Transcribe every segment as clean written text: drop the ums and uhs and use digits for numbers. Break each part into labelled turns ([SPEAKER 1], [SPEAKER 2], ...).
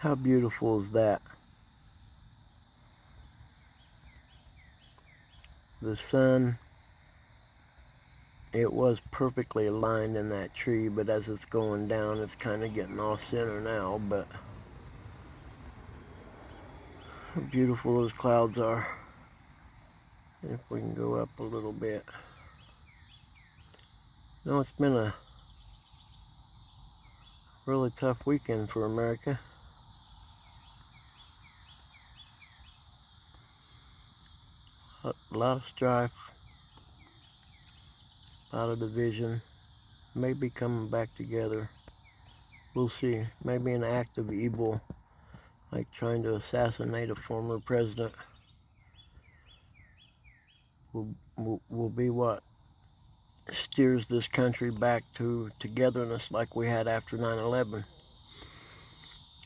[SPEAKER 1] How beautiful is that? The sun, it was perfectly aligned in that tree, but as it's going down, it's kind of getting off center now, but how beautiful those clouds are. If we can go up a little bit. No, it's been a really tough weekend for America. A lot of strife, a lot of division, maybe coming back together. We'll see. Maybe an act of evil, like trying to assassinate a former president, will be what steers this country back to togetherness like we had after 9/11.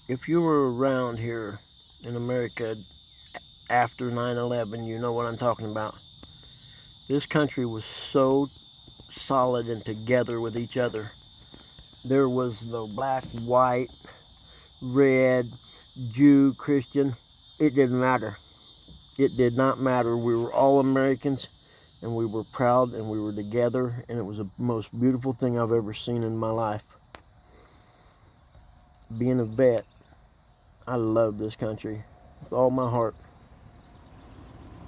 [SPEAKER 1] If you were around here in America after 9/11, you know what I'm talking about. This country was so solid and together with each other. There was no black, white, red, Jew, Christian. It didn't matter. It did not matter. We were all Americans, and we were proud, and we were together, and it was the most beautiful thing I've ever seen in my life. Being a vet, I love this country with all my heart,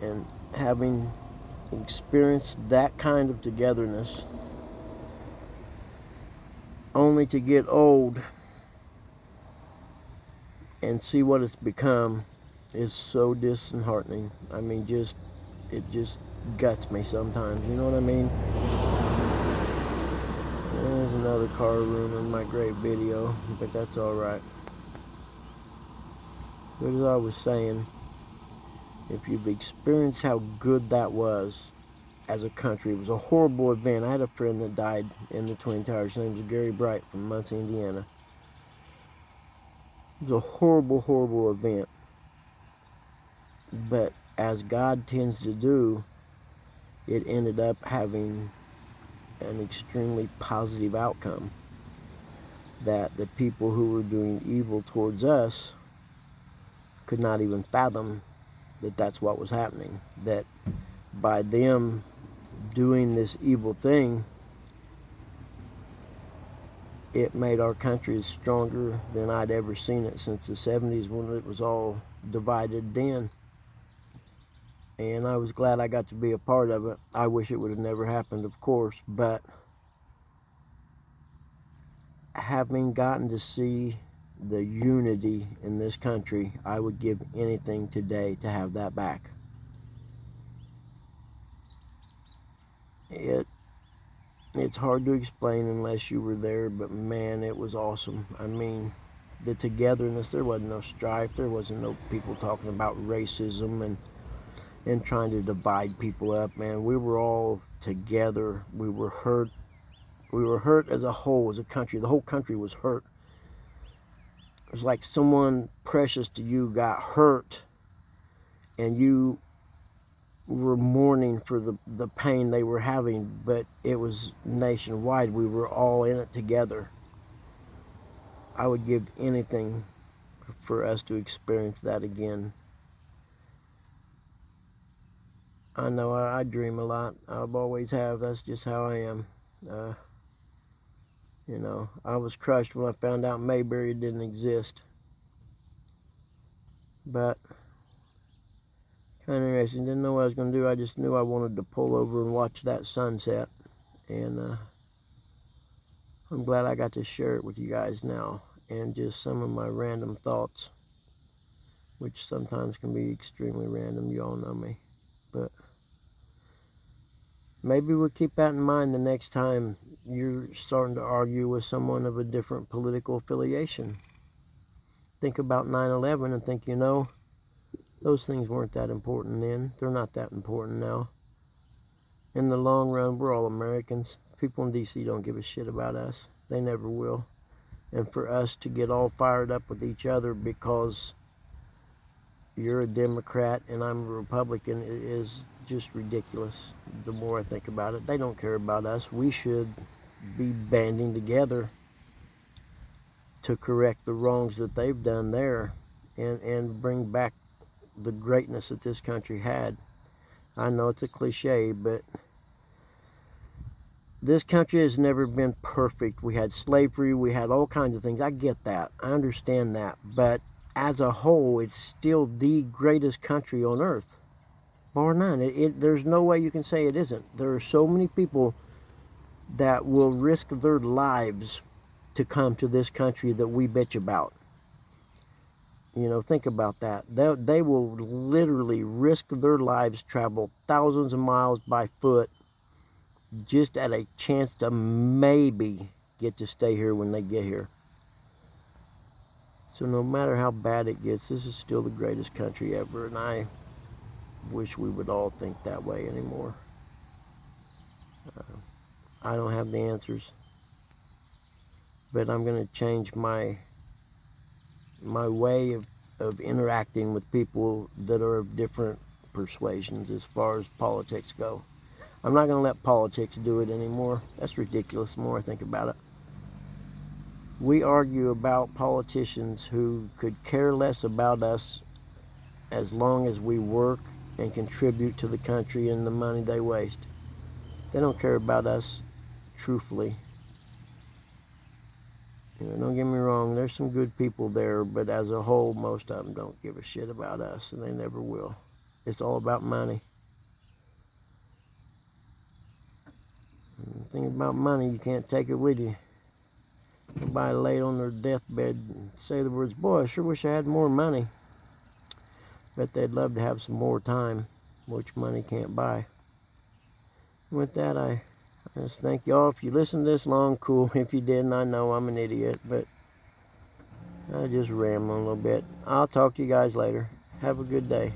[SPEAKER 1] and having experienced that kind of togetherness only to get old and see what it's become is so disheartening. I mean, it just guts me sometimes, you know what I mean? There's another car ruining my great video, but that's alright. But as I was saying, if you've experienced how good that was as a country, it was a horrible event. I had a friend that died in the Twin Towers. His name was Gary Bright from Muncie, Indiana. It was a horrible, horrible event. But as God tends to do, it ended up having an extremely positive outcome. That the people who were doing evil towards us could not even fathom that that's what was happening. That by them doing this evil thing, it made our country stronger than I'd ever seen it since the 70s when it was all divided then. And I was glad I got to be a part of it. I wish it would have never happened, of course, but having gotten to see the unity in this country, I would give anything today to have that back. It's hard to explain unless you were there, but man, it was awesome. I mean, the togetherness, there wasn't no strife, there wasn't no people talking about racism and trying to divide people up, man. We were all together. We were hurt. We were hurt as a whole, as a country. The whole country was hurt. It was like someone precious to you got hurt, and you were mourning for the pain they were having, but it was nationwide. We were all in it together. I would give anything for us to experience that again. I know I dream a lot. I've always have. That's just how I am. You know, I was crushed when I found out Mayberry didn't exist. But kind of interesting. Didn't know what I was going to do. I just knew I wanted to pull over and watch that sunset. And I'm glad I got to share it with you guys now. And just some of my random thoughts, which sometimes can be extremely random. You all know me. But maybe we'll keep that in mind the next time you're starting to argue with someone of a different political affiliation. Think about 9/11 and think, you know, those things weren't that important then. They're not that important now. In the long run, we're all Americans. People in D.C. don't give a shit about us. They never will. And for us to get all fired up with each other because you're a Democrat and I'm a Republican is just ridiculous. The more I think about it, they don't care about us. We should be banding together to correct the wrongs that they've done there and bring back the greatness that this country had. I know it's a cliche, but this country has never been perfect. We had slavery, we had all kinds of things. I get that. I understand that. But as a whole, it's still the greatest country on earth. Bar none. There's no way you can say it isn't. There are so many people that will risk their lives to come to this country that we bitch about. You know, think about that. They will literally risk their lives, travel thousands of miles by foot, just at a chance to maybe get to stay here when they get here. So no matter how bad it gets, this is still the greatest country ever, and I wish we would all think that way anymore. I don't have the answers, but I'm going to change my way of interacting with people that are of different persuasions as far as politics go. I'm not going to let politics do it anymore. That's ridiculous the more I think about it. We argue about politicians who could care less about us as long as we work and contribute to the country and the money they waste. They don't care about us truthfully. You know, don't get me wrong, there's some good people there, but as a whole, most of them don't give a shit about us, and they never will. It's all about money. And the thing about money, you can't take it with you. Nobody laid on their deathbed and say the words, boy, I sure wish I had more money. Bet they'd love to have some more time, which money can't buy. And with that, I just thank y'all. If you listened this long, cool. If you didn't, I know I'm an idiot, but I just ramble a little bit. I'll talk to you guys later. Have a good day.